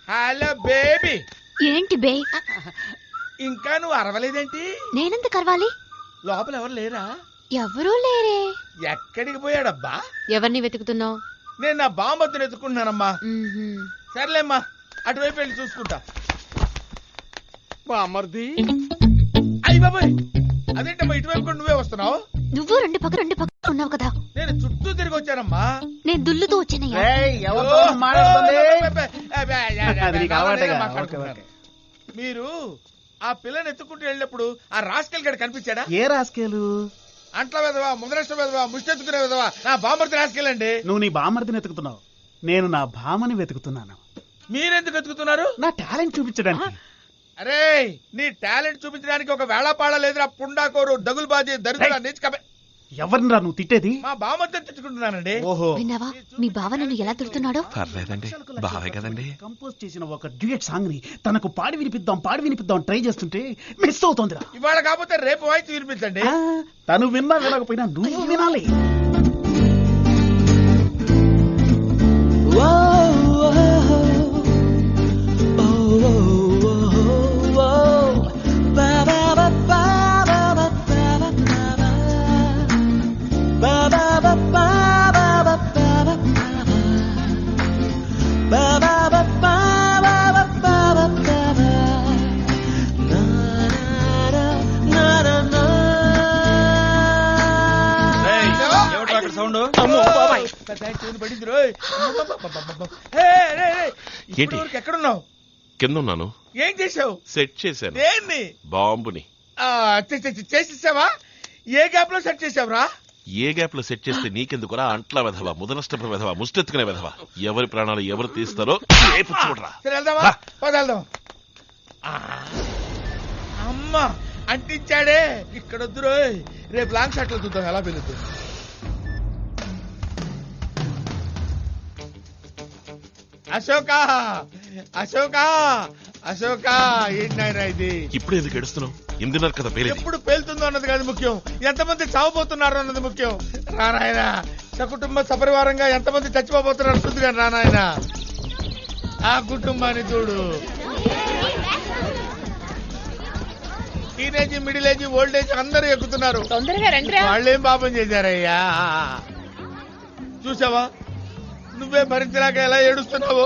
Hello baby. ఏంటి బే? ఇంకా నువ్వు అరవలేదేంటి? నేనెందుకు అరవాలి? లోపల ఎవరు లేరా? ఎవరూ లేరే. ఎక్కడికి పోయాడబ్బా? ఎవరిని వెతుకుతున్నావు? నేను నా బామ్మద్దును ఎత్తుకుంటున్నానమ్మా. సర్లేమ్మా, అటువైపు వెళ్ళి చూసుకుంటా. బామ్మర్ది. అయ్యి బాబాయ్, అదేంటమ్మా ఇటువైపు కూడా నువ్వే వస్తున్నావు? నువ్వు రెండు పక్క ఉన్నావు కదా. నేను చుట్టూ తిరిగి వచ్చానమ్మా. నేను దుల్లుతూ వచ్చానయ్యా. మీరు ఆ పిల్లని ఎత్తుకుంటూ వెళ్ళినప్పుడు ఆ రాస్కెల్ గడు కనిపించాడా? ఏ రాస్కేలు? అంట్ల వెదవా, ముందరష్ట వెదవా, ముష్టెత్తుకునే వెదవా, నా బామర్ది రాస్కెల్ అండి. నువ్వు నీ బామర్దిని వెతుకుతున్నావు, నేను నా భామని వెతుకుతున్నాను. మీరెందుకు వెతుకుతున్నారు? నా టాలెంట్ చూపించడానికి. అరే, నీ టాలెంట్ చూపించడానికి ఒక వేళాపాళ లేదురా పుండాకోరు, దగులుబాజీ, దరిద్ర నీచకబే. ఎవరినిరా నువ్వు తిట్టేది? మా బామర్ది తెచ్చుకుంటున్నానండి. ఓహో, విన్నావా మీ బావ నన్ను ఎలా తిడుతున్నాడో? పర్లేదండి, బావే కదండి. కంపోజ్ చేసిన ఒక డ్యూయట్ సాంగ్ ని తనకు పాడి వినిపిద్దాం ట్రై చేస్తుంటే మిస్ అవుతోందిరా. ఇవాళ కాకపోతే రేపు వాయిస్ వినిపించండి. తను విన్నా వినకపోయినా నువ్వు వినాలి. ఎక్కడున్నావు? కింద ఉన్నాను. ఏం చేసావు? సెట్ చేశాను. దేన్ని? బాంబుని. చేసేసావా? ఏ గ్యాప్ లో సెట్ చేసావురా? ఏ గ్యాప్ లో సెట్ చేస్తే నీకెందుకురా? అంట్ల వెధవా, ముదనష్టపు వెధవా, ముష్టెత్తుకునే వెధవా, ఎవరి ప్రాణాలు ఎవరు తీస్తారో రేపు చూడరా. సరే వెళ్దామా? వెళ్దాం. అమ్మా అంటించాడే. ఇక్కడ వద్దురో, రేపు లాంగ్ షాట్ లో చూద్దాం ఎలా పెరుగుతుంది. అశోక, అశోక, అశోక, ఏంటి నాయనా ఇది? ఇప్పుడు ఎందుకు ఏడుస్తున్నావు? ఎందున్నారు కదా పేలేదు. ఎప్పుడు పేలుతుందో అన్నది కాదు ముఖ్యం, ఎంతమంది చావబోతున్నారు అన్నది ముఖ్యం. రానాయన, సకుటుంబ సపరివారంగా ఎంతమంది చచ్చిపోబోతున్నారు చూద్దుగా రానాయన. ఆ కుటుంబాన్ని చూడు. Teenage, middle age, old age అందరూ ఎక్కుతున్నారు. తొందరగా రండి. వాళ్ళేం పాపం చేశారయ్యా? చూసావా, నువ్వే భరించలేక ఎలా ఏడుస్తున్నావు?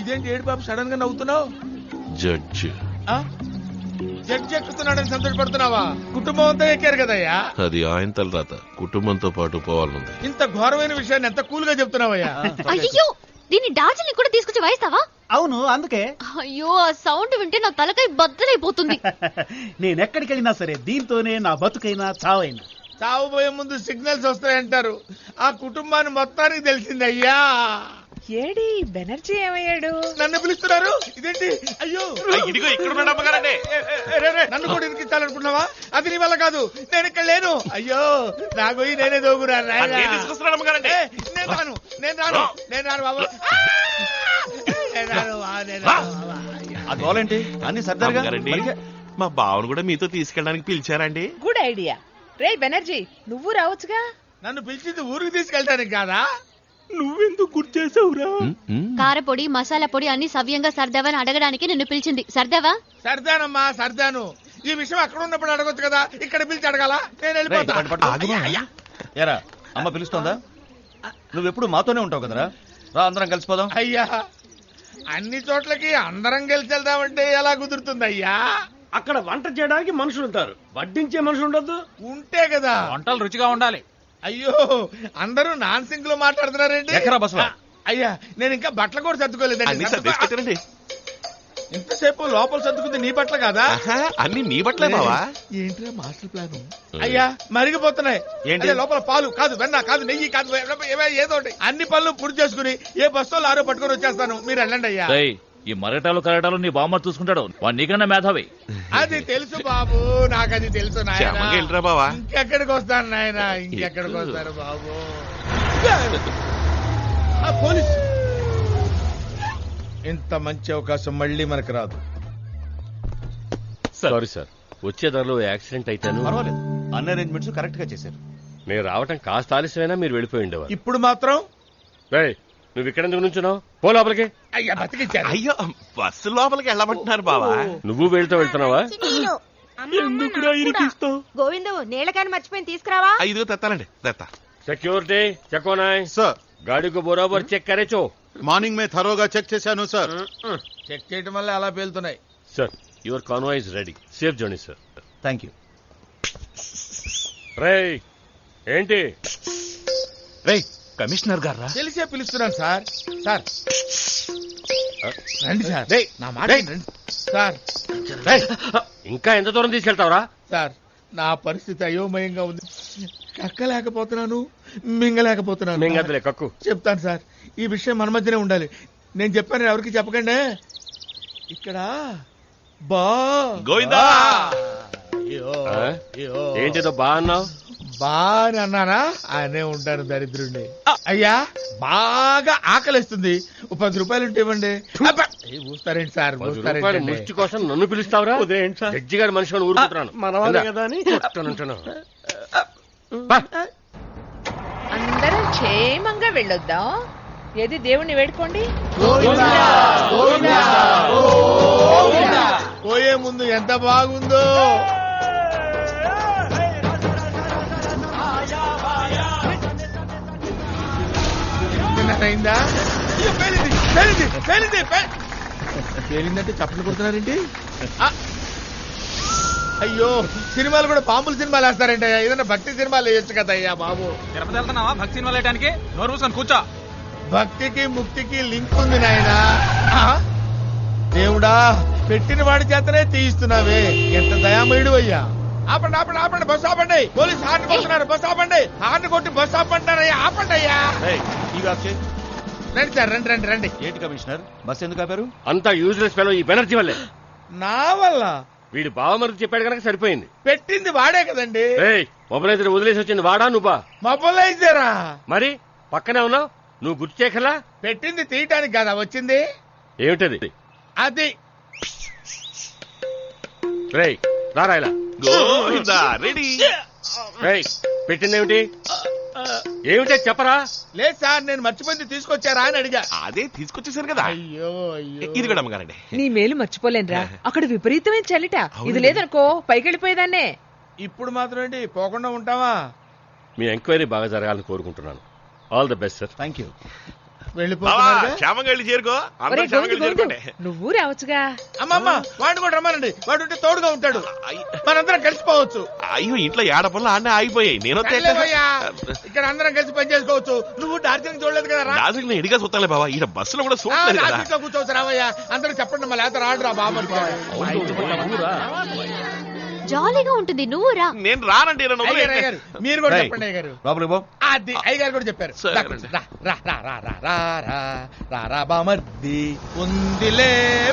ఇదేంటి ఏడు పాప సడన్ గా నవ్వుతున్నావు? జడ్జి జడ్జి ఎక్కుతున్నాడని సంతోషపడుతున్నావా? కుటుంబం అంతా ఎక్కారు కదయ్యా. అది ఆయన తలరాత, కుటుంబంతో పాటు పోవాలనుంది. ఇంత ఘోరమైన విషయాన్ని ఎంత కూల్ గా చెప్తున్నావయ్యా? అయ్యో, దీన్ని డార్జిలింగ్ ని కూడా తీసుకొచ్చి వాయిస్తావా? అవును, అందుకే. అయ్యో, ఆ సౌండ్ వింటే నా తలకాయ బద్దలైపోతుంది. నేనెక్కడికి వెళ్ళినా సరే దీంతోనే నా బతుకైనా చావైనా. చావుపోయే ముందు సిగ్నల్స్ వస్తాయంటారు. ఆ కుటుంబాన్ని మొత్తానికి తెలిసిందయ్యా. ఏడి బెనర్జీ ఏమయ్యాడు? నన్ను పిలుస్తున్నారు, ఇదేంటి? అయ్యో, ఇదిగో ఇక్కడ ఉన్నాడు అమ్మగారండి. నన్ను కూడా ఇరికించాలనుకున్నావా? అది నీ వల్ల కాదు, నేను ఇక్కడ లేను. అయ్యో, నా గొయ్యి నేనే దోగురా. తీసుకొస్తున్నాడు అమ్మగారండి. నేను రాను, నేను రాను, నేను రాను బాబు, నేను రాను, నేను రాను. ఆ గోలేంటి? అన్ని సర్దారుగా. మా బావను కూడా మీతో తీసుకెళ్ళడానికి పిలిచారండి. Good idea. రే బెనర్జీ, నువ్వు రావచ్చుగా. నన్ను పిలిచింది ఊరికి తీసుకెళ్ళడానికి కాదా? నువ్వెందుకు గుర్తు చేసావురా? కారపొడి, మసాలా పొడి అన్ని సవ్యంగా సర్దావని అడగడానికి నిన్ను పిలిచింది. సర్దావా? సర్దానమ్మా, సర్దాను. ఈ విషయం అక్కడ ఉన్నప్పుడు అడగొచ్చు కదా, ఇక్కడ పిలిచి అడగాల? నేను వెళ్ళిపోతా. ఏరా, అమ్మ పిలుస్తోందా? నువ్వెప్పుడు మాతోనే ఉంటావు కదరా, రా అందరం కలిసిపోదాం. అయ్యా, అన్ని చోట్లకి అందరం కలిసి వెళ్దామంటే ఎలా కుదురుతుంది అయ్యా? అక్కడ వంట చేయడానికి మనుషులు ఉంటారు, వడ్డించే మనుషులు ఉండొద్దు. ఉంటే కదా వంటలు రుచిగా ఉండాలి. అయ్యో, అందరూ నాన్ సింక్ లో మాట్లాడుతున్నారేంటి? ఎక్కరా బస్సులో? అయ్యా, నేను ఇంకా బట్టలు కూడా సర్దుకోలేదండి. ఇంతసేపు లోపల సర్దుకుంది నీ బట్టలు కాదా? అన్ని నీ బట్టలే బావా. ఏంట్రా మాస్టర్ ప్లాన్? అయ్యా, మరిగిపోతున్నాయి. ఏంటి? లోపల పాలు కాదు, వెన్న కాదు, నెయ్యి కాదు, ఏదో అన్ని పనులు పూర్తి చేసుకుని ఏ బస్సులో ఆరో పట్టుకొని వచ్చేస్తాను. మీరు వెళ్ళండి అయ్యా. ఈ మరటాలు కరటాలు నీ బామ్మ చూసుకుంటాడు, వాడు నీకన్నా మేధావి. అది తెలుసు బాబు, నాకు అది తెలుసు నాయనా. వెళ్ళరా బావా. ఇంకెక్కడికి వస్తాను నాయన, ఇంకెక్కడికి వస్తారు బాబు. పోలీసు, ఇంత మంచి అవకాశం మళ్ళీ మనకు రాదు. సారీ సార్, వచ్చే దారిలో యాక్సిడెంట్ అయితేను. పర్వాలేదు, అన్ని అరేంజ్మెంట్స్ కరెక్ట్ గా చేశారు. నేను రావటం కాస్త ఆలస్యమైనా మీరు వెళ్ళిపోయి ఉండేవారు. ఇప్పుడు మాత్రం నువ్వు ఇక్కడ ఎందుకు నుంచున్నావు? పో లోపలికి. అయ్యా బతికిచ్చారు. అయ్యో బస్సు లోపలికి వెళ్ళమంటున్నారు బావా. నువ్వు వెళ్తూ వెళ్తున్నావా? గోవిందు నీళ్ళ కాని మర్చిపోయి తీసుకురావా? ఐదుగు తెత్తానండి తెత్తా. सिक्योरिटी चेक होना है सर। गाड़ी को बराबर चेक करे चो. మార్నింగ్ మే థరోగా చెక్ చేశాను సార్. చెక్ చేయడం వల్ల అలా పేలుతున్నాయి. Sir your convoy is ready. Safe journey sir. Thank you. రే ఏంటి? రే కమిషనర్ గారా? తెలిసే పిలుస్తున్నాను సార్. సార్ రండి సార్. రేయ్, నా మాట రేయ్. రండి సార్. రేయ్, ఇంకా ఎంత దూరం తీసుకెళ్తావురా? సార్ నా పరిస్థితి అయోమయంగా ఉంది. కక్కలేకపోతున్నాను, మింగలేకపోతున్నాను. మింగదులే కక్కు. చెప్తాను సార్, ఈ విషయం మన మధ్యనే ఉండాలి. నేను చెప్పాను ఎవరికి చెప్పకండి. ఇక్కడ బా గోవిందా! అయ్యో, ఆ? అయ్యో. ఏంటిదో బా అన్నావు? బాగా అన్నానా? ఆయనే ఉంటాను దరిద్రుండి. అయ్యా బాగా ఆకలిస్తుంది, ఓ 10 రూపాయలు ఉంటే ఇవ్వండి. అబ్బా! ఏ ఊస్తారేంటి సార్, 10 రూపాయల ఊస్తారేంటండి? ముష్టి కోసం నన్ను పిలుస్తావురా? ఉదయం సార్. జడ్జి గారి మనిషిని ఊరుకుంటున్నాను. మనవాళ్ళే కదా అని. అందరం క్షేమంగా వెళ్ళొద్దాం. ఏది దేవుణ్ణి వేడుకోండి. పోయే ముందు ఎంత బాగుందో. అయిందా? అయ్యో, పేలింది, పేలింది, పేలింది, పేలిందంటే చప్పట్లు కొడుతున్నారేంటి? ఆ! అయ్యో, సినిమాలు కూడా బాంబుల సినిమాలు వేస్తారంటే, ఏదైనా భక్తి సినిమాలు వేయొచ్చు కదా అయ్యా బాబు. తిరుపతి వెళ్తున్నావా భక్తి సినిమాలు వేయడానికి? నోరు మూసుకొని కూర్చో. భక్తికి ముక్తికి లింక్ ఉంది నాయన. దేవుడా, పెట్టిన వాడి చేతనే తీయిస్తున్నావే, ఎంత దయామయుడు అయ్యా. ఆపండి ఆపండి ఆపండి, బస్సు ఆపండి. పోలీసు హార్న్ కొడుతున్నారు, బస్సు ఆపండి. హార్న్ కొట్టి బస్సు ఆపంటారయ్యా, ఆపండి అయ్యా. రండి సార్, రండి రండి రండి. ఏంటి కమిషనర్ బస్ ఎందుకు ఆపారు? అంతా యూజ్లెస్ ఫెలో ఈ బెనర్జీ వల్లే. నా వల్ల వీడి బావమరికి చెప్పాడు కనుక సరిపోయింది. పెట్టింది వాడే కదండి. మొబైలైజర్ వదిలేసి వచ్చింది వాడా నువ్వా? మొబైలైజరా? మరి పక్కనే ఉన్నావు, నువ్వు గుర్తు చేయకలా? పెట్టింది తీయటానికి కదా వచ్చింది. ఏమిటది? అది రేయ్ రారా ఇలా. గోవిందా రెడీ. రేయ్ పెట్టిందేమిటి? ఏమిటే చెప్పరా? లేదు సార్, నేను మర్చిపోయింది తీసుకొచ్చారా అని అడిగా. అదే తీసుకొచ్చేసారు కదా. అయ్యో అయ్యో, ఇది కూడా అమ్మగారండి. నీ మేలు మర్చిపోలేనురా. అక్కడ విపరీతమైన చలిట. ఇది లేదనుకో పైకి వెళ్ళిపోయేదాన్నే. ఇప్పుడు మాత్రం ఏంటి, పోకుండా ఉంటావా? మీ ఎంక్వైరీ బాగా జరగాలని కోరుకుంటున్నాను. All the best sir. Thank you. బావా, వెళ్ళిపోతున్నారు. క్షేమంగా వెళ్ళి చేరుకో. ఒరే అందరూ గోవిందు క్షేమంగా గోవిందు, చేరుకోండి. నువ్వు రావచ్చుగా. అమ్మమ్మ, వాడిని కూడా రమ్మనండి, వాడు ఉంటే తోడుగా ఉంటాడు. మనందరం కలిసిపోవచ్చు. అయ్యో ఇంట్లో ఏడ పనులు ఆడనే ఆగిపోయాయి. నేను సర్లేవయ్యా, ఇక్కడ అందరం కలిసి పని చేసుకోవచ్చు. నువ్వు డార్జిలింగ్ చూడలేదు కదా? దాదాపు నేను ఇడిగా చూస్తాలే బాబా. ఈ బస్సులో కూడా చూడలేదు కదా. డార్జిలింగ్ కూర్చోవచ్చు రావయ్యా. అందరూ చెప్పండి, మళ్ళీ లేత రాడురా బాబు. జాలీగా ఉంటుంది, నువ్వు రా. నేను రానండి. నన్ను వదిలేయండి. అయ్యగారు, మీరు కూడా రేయ్. చెప్పండి అయ్యగారు. లోపలికి పో. అది అయ్యగారు కూడా చెప్పారు. సరే, రా, రండి. రా, రా, రా, రా, రా, రా, రా, రా, రా, బామర్ది. ఉందిలే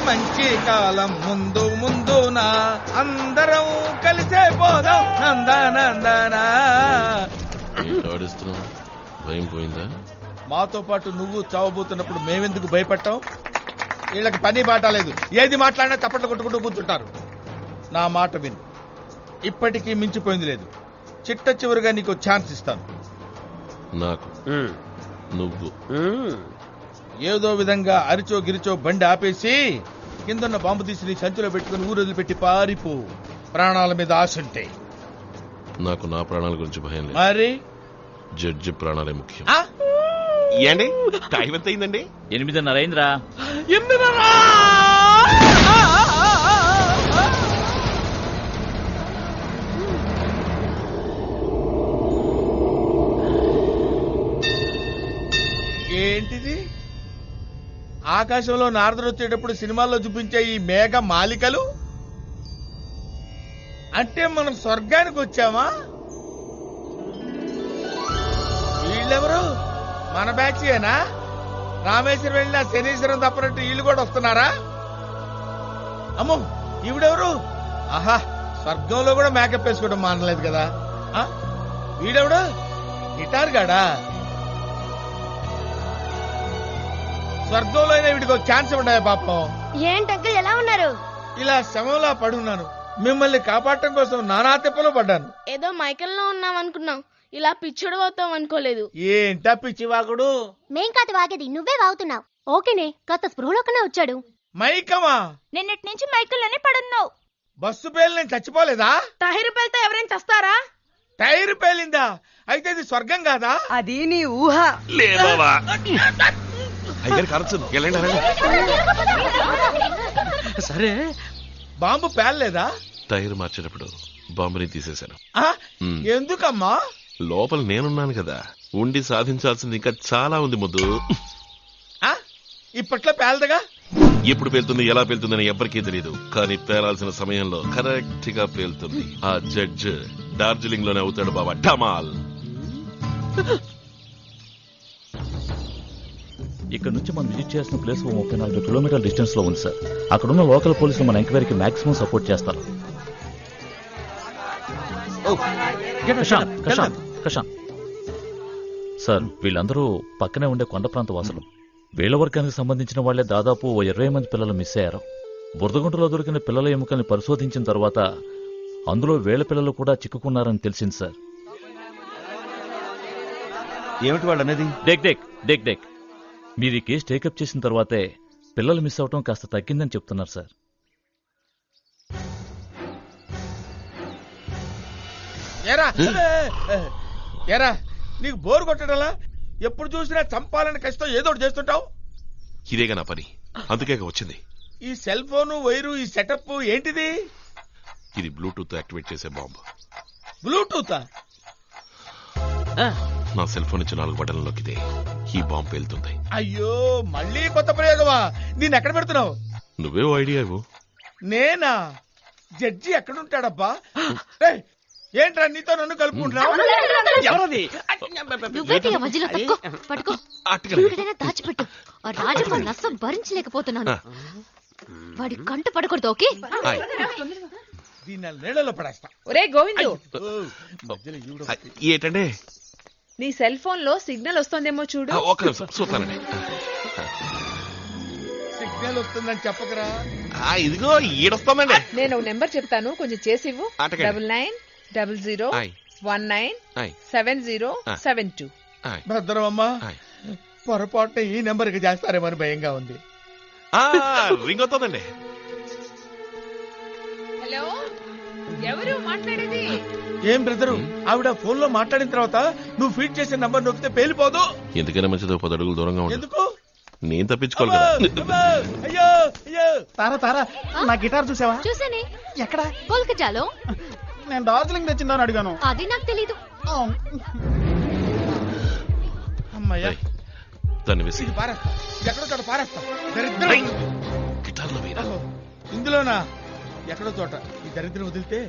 మంచి కాలం ముందు ముందున, అందరం కలిసే పోదాం నందనందనా. ఆడిస్తున్నావు, భయం పోయిందా? మాతో పాటు నువ్వు చావబోతున్నప్పుడు మేమెందుకు భయపడ్డాం? వీళ్ళకి పని బాట లేదు, ఏది మాట్లాడినా చప్పట్లు కొట్టుకుంటూ కూర్చుంటారు. నా మాట విను, ఇప్పటికీ మించిపోయింది లేదు. చిట్ట చివరిగా నీకు ఛాన్స్ ఇస్తాను. నాకు నువ్వు ఏదో విధంగా అరిచో గిరిచో బండి ఆపేసి కిందన్న బాంబు తీసి నీ సంచిలో పెట్టుకుని ఊరు వదిలిపెట్టి పారిపో. ప్రాణాల మీద ఆశ ఉంటే. నాకు నా ప్రాణాల గురించి భయం లేదు. మరి జడ్జి ప్రాణాలే ముఖ్యం. ఆ? ఏండి టైం ఎంత అయిందండి? 8:30 అయిందిరా. ఏంటిది? ఆకాశంలో నారదుడు వచ్చేటప్పుడు సినిమాల్లో చూపించే ఈ మేఘ మాలికలు అంటే మనం స్వర్గానికి వచ్చామా? వీళ్ళెవరు? మన బ్యాచేనా? రామేశ్వరం వెళ్ళిన శనీశ్వరం తప్పనట్టు వీళ్ళు కూడా వస్తున్నారా? అమ్మో, ఈవిడెవరు? ఆహా, స్వర్గంలో కూడా మేకప్ వేసుకోవడం మానలేదు కదా. ఆ? వీడెవడు? గిటార్ గాడా? స్వర్గంలో అయినా వీడికి ఛాన్స్ ఉండయా పాపం. ఏంటంకుల్ ఎలా ఉన్నారు? ఇలా శవంలా పడున్నాను. మిమ్మల్ని కాపాడటం కోసం నానా తిప్పలు పడ్డాను. ఏదో మైకల్లో ఉన్నాం అనుకున్నాం. ఇలా పిచ్చుడు అవుతాం అనుకోలేదు. ఏంటా పిచ్చివాగుడు? మేం కాదు వాగేది, నువ్వే వాగుతున్నావు. ఓకేనే, కాస్త స్పృహలోకనే వచ్చాడు. మైకమా? నిన్నటి నుంచి మైకుల్లోనే పడున్నావు. బస్సు పేలు నేను చచ్చిపోలేదా? టైర్ పేలితే ఎవరైనా చస్తారా? టైర్ పేలిందా? అయితే ఇది స్వర్గం కాదా? అది నీ ఊహ. లేదవా అయ్యారు కరచు సరే బాంబు పేలలేదా? టైర్ మార్చేటప్పుడు బాంబుని తీసేశాను. ఆ? ఎందుకమ్మా? లోపల నేనున్నాను కదా, ఉండి సాధించాల్సింది ఇంకా చాలా ఉంది ముద్దు. ఆ? ఇప్పట్లో పేలదగా? ఎప్పుడు పేలుతుంది, ఎలా పేలుతుందని ఎవ్వరికీ తెలియదు, కానీ పేలాల్సిన సమయంలో కరెక్ట్ గా పేలుతుంది. ఆ జడ్జ్ డార్జిలింగ్ లోనే అవుతాడు బాబా ఢమాల్. ఇక్కడ నుంచి మనం విజిట్ చేసిన ప్లేస్ 34 కిలోమీటర్ల డిస్టెన్స్ లో ఉంది సార్. అక్కడున్న లోకల్ పోలీసులు మన ఎంక్వైరీకి మాక్సిమం సపోర్ట్ చేస్తారు. సార్, వీళ్ళందరూ పక్కనే ఉండే కొండ ప్రాంత వాసులు. వీళ్ల వర్గానికి సంబంధించిన వాళ్లే దాదాపు 20 మంది పిల్లలు మిస్ అయ్యారు. బురదగుంటలో దొరికిన పిల్లల ఎముకల్ని పరిశోధించిన తర్వాత అందులో వీళ్ల పిల్లలు కూడా చిక్కుకున్నారని తెలిసింది సార్. ఏమిటి వాళ్ళు అనేది? డెక్ డెక్ డెక్ డెక్ మీరు ఈ కేసు టేకప్ చేసిన తర్వాతే పిల్లలు మిస్ అవటం కాస్త తగ్గిందని చెప్తున్నారు సార్. ఏరా నీకు బోరు కొట్టడంలా? ఎప్పుడు చూసినా చంపాలని కష్టం ఏదో ఒకటి చేస్తుంటావు. ఇదేగా నా పని, అందుకే వచ్చింది. ఈ సెల్ ఫోను వైరు, ఈ సెటప్ ఏంటిది? ఇది బ్లూటూత్ యాక్టివేట్ చేసే బాంబు. బ్లూటూత్? నా సెల్ ఫోన్ నుంచి 4 బటన్లు నొక్కితే ఈ బాంబు పేలుతుంది. అయ్యో, మళ్ళీ కొత్త ప్రయోగమా? నేను ఎక్కడ పెడుతున్నావు? నువ్వే ఐడియా ఇవ్వు. నేనా? జడ్జి ఎక్కడుంటాడబ్బా? ఏంట్రా నీతో నన్ను కలుపుకుంటున్నావు? మధ్యలో తక్కువ పట్టుకో, ఎక్కడైనా దాచిపెట్టు. ఆ రాజమ్మ నష్టం భరించలేకపోతున్నాను. వాడి కంట పడకూడదు. ఓకే, దీన్ని నీళ్ళలో పడేస్తా. ఒరే గోవిందు, ఏంటంటే నీ సెల్ ఫోన్ లో సిగ్నల్ వస్తోందేమో చూడు. ఒక నిమిషం చూస్తానండి. సిగ్నల్ వస్తుందని చెప్పకరా. ఇదిగో ఈడొస్తుందండి. నేను నెంబర్ చెప్తాను, కొంచెం చేసివ్వు. ఆటగాడు. 9900197072. భద్రమమ్మా, పొరపాటున ఈ నెంబర్కి చేస్తారేమో అని భయంగా ఉంది. రింగ్ అవుతుందండి. హలో, ఎవరు మాట్లాడేది? ఏం బ్రదరు, ఆవిడ ఫోన్ లో మాట్లాడిన తర్వాత నువ్వు ఫీడ్ చేసే నంబర్ నొక్కితే పేలిపోదు. ఎందుకైనా మంచిదో 10 అడుగులు దూరంగా ఉంటుంది. ఎందుకు? నేను తప్పించుకోవాలి కదా. అయ్యో అయ్యో. తారా తారా, నా గిటార్ చూసావా? చూసానే. ఎక్కడ? కోల్కతాలో. నేను డార్జిలింగ్ తెచ్చిందని అడిగాను. అది నాకు తెలీదు. అమ్మయ్యా, దాన్ని వేసి ఇది పారేస్తా. ఎక్కడో చోట పారేస్తా. గిటార్లో వేరా. ఇందులోనా? ఎక్కడో చోట ఈ దరిద్రం వదిలితే.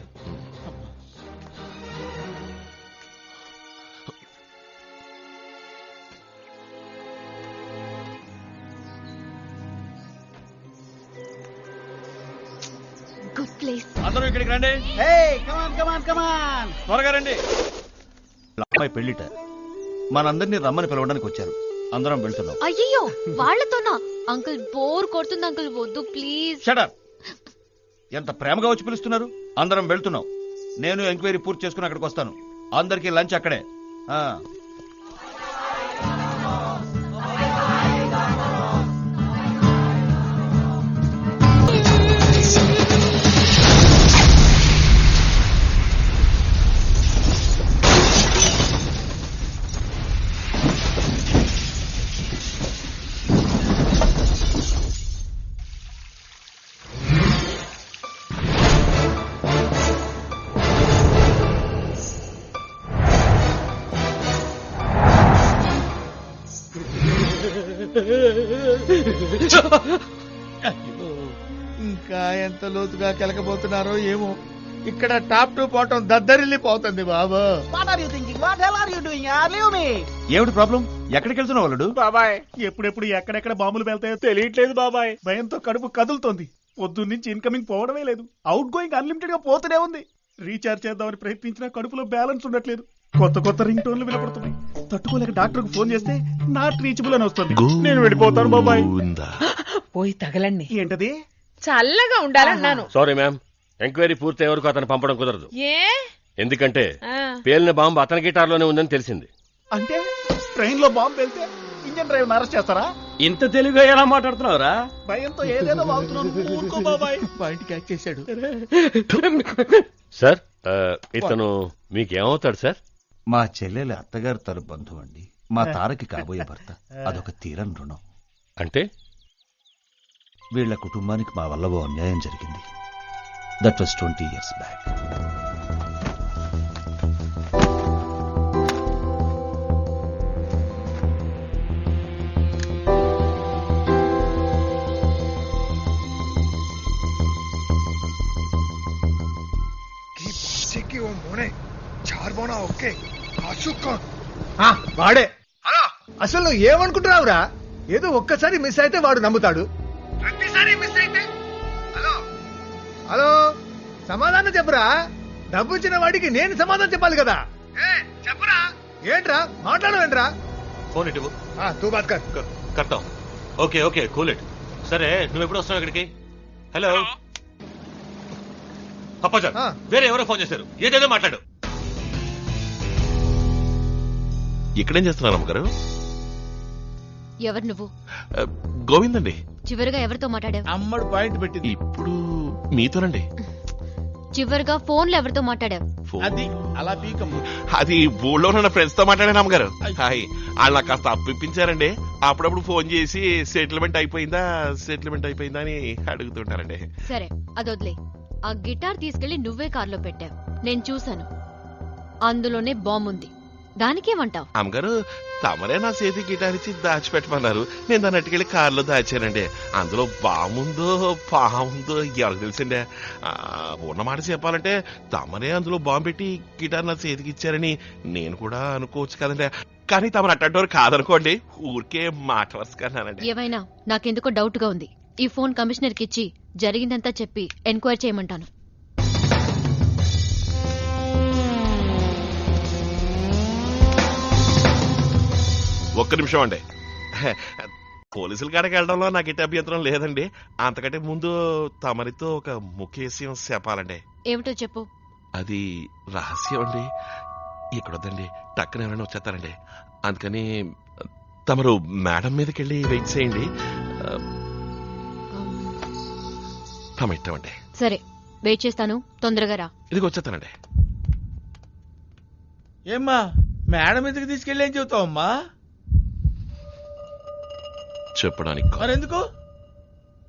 Good place. అందరూ ఇక్కడికి రండి. త్వరగా రండి. అమ్మాయి పెళ్లిట, మనందరినీ రమ్మని పిలవడానికి వచ్చారు. అందరం వెళ్తున్నాం. అయ్యో, వాళ్ళతోనా? అంకుల్, బోర్ కొడుతుంది అంకుల్, వద్దు ప్లీజ్. Shut up. ఎంత ప్రేమగా వచ్చి పిలుస్తున్నారు. అందరం వెళ్తున్నాం. నేను ఎంక్వైరీ పూర్తి చేసుకుని అక్కడికి వస్తాను. అందరికీ లంచ్ అక్కడే. ఇంకా ఎంత లోతుగా కెలకబోతున్నారో ఏమో. ఇక్కడ టాప్ టు పోవటం దద్దరిల్లిపోతుంది బాబు. ఏమిటి ప్రాబ్లం? ఎక్కడికి వెళ్తున్నావు వాళ్ళు? బాబాయ్, ఎప్పుడెప్పుడు ఎక్కడెక్కడ బాంబులు వెళ్తాయో తెలియట్లేదు బాబాయ్. భయంతో కడుపు కదులుతోంది. పొద్దున్న నుంచి ఇన్కమింగ్ పోవడమే లేదు. అవుట్ గోయింగ్ అన్లిమిటెడ్ గా పోతూనే ఉంది. రీఛార్జ్ చేద్దామని ప్రయత్నించినా కడుపులో బ్యాలెన్స్ ఉండట్లేదు. కొత్త కొత్త రింగ్ టోన్లు వినపడుతున్నాయి. తట్టుకోలేక డాక్టర్ కు ఫోన్ చేస్తే నాట్ రీచబుల్ అని వస్తుంది. నేను వెళ్ళిపోతాను బాబాయ్. పోయి తగలండి. ఏంటది? చల్లగా ఉండాలన్నాను. సారీ మ్యామ్, ఎంక్వైరీ పూర్తి వరకు అతను పంపడం కుదరదు. ఏ ఎందుకంటే ఆ, పేలిన బాంబు అతని గిటార్లోనే ఉందని తెలిసింది. అంటే ట్రైన్ లో బాంబు వెళ్తే ఇంజన్ డ్రైవర్ అరెస్ట్ చేస్తారా? ఇంత తెలుగుగా ఎలా మాట్లాడుతున్నావురా? భయంతో ఏదేదో వాగుతున్నాను. ఊరుకో బాబాయ్. పాయింట్ క్యాచ్ చేశాడు. సార్ ఇతను మీకేమవుతాడు సార్? మా చెల్లెలి అత్తగారు తరపు బంధువు అండి. మా తారకి కాబోయే భర్త. అదొక తీరని రుణం. అంటే వీళ్ళ కుటుంబానికి మా వల్ల ఓ అన్యాయం జరిగింది. That was 20 years back. వాడే. అసలు నువ్వు ఏమనుకుంటున్నావురా? ఏదో ఒక్కసారి మిస్ అయితే వాడు నమ్ముతాడు. ప్రతిసారి మిస్ అయితే హలో హలో సమాధానం చెప్పరా? డబ్బు ఇచ్చిన వాడికి నేను సమాధానం చెప్పాలి కదా. చెప్పరా? ఏంట్రా మాట్లాడవేంట్రా? ఫోన్ ఇటు తూ బాత్ కర్. కర్తాం. Okay okay cool it. సరే నువ్వు ఎప్పుడు వస్తున్నావు ఇక్కడికి? హలో అప్పాజాన్, వేరే ఎవరో ఫోన్ చేశారు. ఏదేదో మాట్లాడు. ఇక్కడేం చేస్తున్నారు అమ్మగారు? ఎవరు నువ్వు? గోవింద్ అండి. చివరిగా ఎవరితో మాట్లాడావు? అమ్మడు పాయింట్ పెట్టింది. ఇప్పుడు మీతోనండి. చివరిగా ఫోన్ లో ఎవరితో మాట్లాడావు? అది అలా పీకమ్ము. అది ఊళ్ళో ఉన్న ఫ్రెండ్స్ తో మాట్లాడాను అమ్మగారు. హాయ్, వాళ్ళు నాకు కాస్త అప్పిప్పించారండి. అప్పుడప్పుడు ఫోన్ చేసి సెటిల్మెంట్ అయిపోయిందా అని అడుగుతుంటారండి. సరే అదొద్లే. ఆ గిటార్ తీసుకెళ్లి నువ్వే కార్లో పెట్టావు, నేను చూశాను. అందులోనే బాంబు ఉంది. దానికేమంటావు? అమ్మగారు, తమరే నా చేతి గిటార్ ఇచ్చి దాచిపెట్టమన్నారు. నేను దాన్ని అట్టుకెళ్ళి కారులో దాచానండి. అందులో బాముందో పాముందో ఎవరికి తెలుసండి. ఉన్నమాట చెప్పాలంటే తమరే అందులో బాంబు పెట్టి గిటార్ నా చేతికి ఇచ్చారని నేను కూడా అనుకోవచ్చు కదండి. కానీ తమరు అట్టంటోరు కాదనుకోండి. ఊరికే మాట వరుసకన్నానండి. ఏమైనా నాకెందుకో డౌట్ గా ఉంది. ఈ ఫోన్ కమిషనర్ కి ఇచ్చి జరిగిందంతా చెప్పి ఎంక్వైరీ చేయమంటాను. ఒక్క నిమిషం అండి. పోలీసుల కాడికి వెళ్ళడంలో నాకు ఎట్టి అభ్యంతరం లేదండి. అంతకంటే ముందు తమరితో ఒక ముఖ్య విషయం చెప్పాలండి. ఏమిటో చెప్పు. అది రహస్యం అండి. ఇక్కడొద్దండి, టక్కన ఎవరైనా వచ్చేస్తారండి. అందుకని తమరు మేడం మీదకి వెళ్ళి వెయిట్ చేయండి. తమ ఇష్టం అండి. సరే వెయిట్ చేస్తాను, తొందరగా రా. ఇదిగో వచ్చేస్తానండి. ఏమ్మా మేడం ఎందుకు తీసుకెళ్ళి ఏం చెబుతావమ్మా? చెప్పడానికి కాదు, మరెందుకు?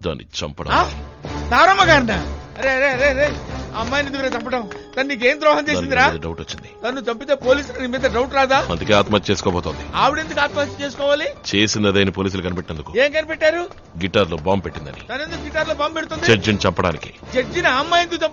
దాన్ని చంపడం. తారమ్మ గారినా? అరే అరే అరే అరే, అమ్మాయిని ఎందుకు చంపడం? తను నీకేం ద్రోహం చేసిందిరా? డౌట్ వచ్చింది. తను చంపితే పోలీసులు నీ మీద డౌట్ రాదా? అందుకే ఆత్మహత్య చేసుకోబోతోంది. ఆవిడెందుకు ఆత్మహత్య చేసుకోవాలి? చేసినదైన పోలీసులు కనిపెట్టేందుకు. ఏం కనిపెట్టారు? గిటార్ లో బాంబు పెట్టిందని. తను ఎందుకు గిటార్ లో బాంబు పెడుతుంది? జడ్జిని చంపడానికి. జడ్జిని అమ్మాయి ఎందుకు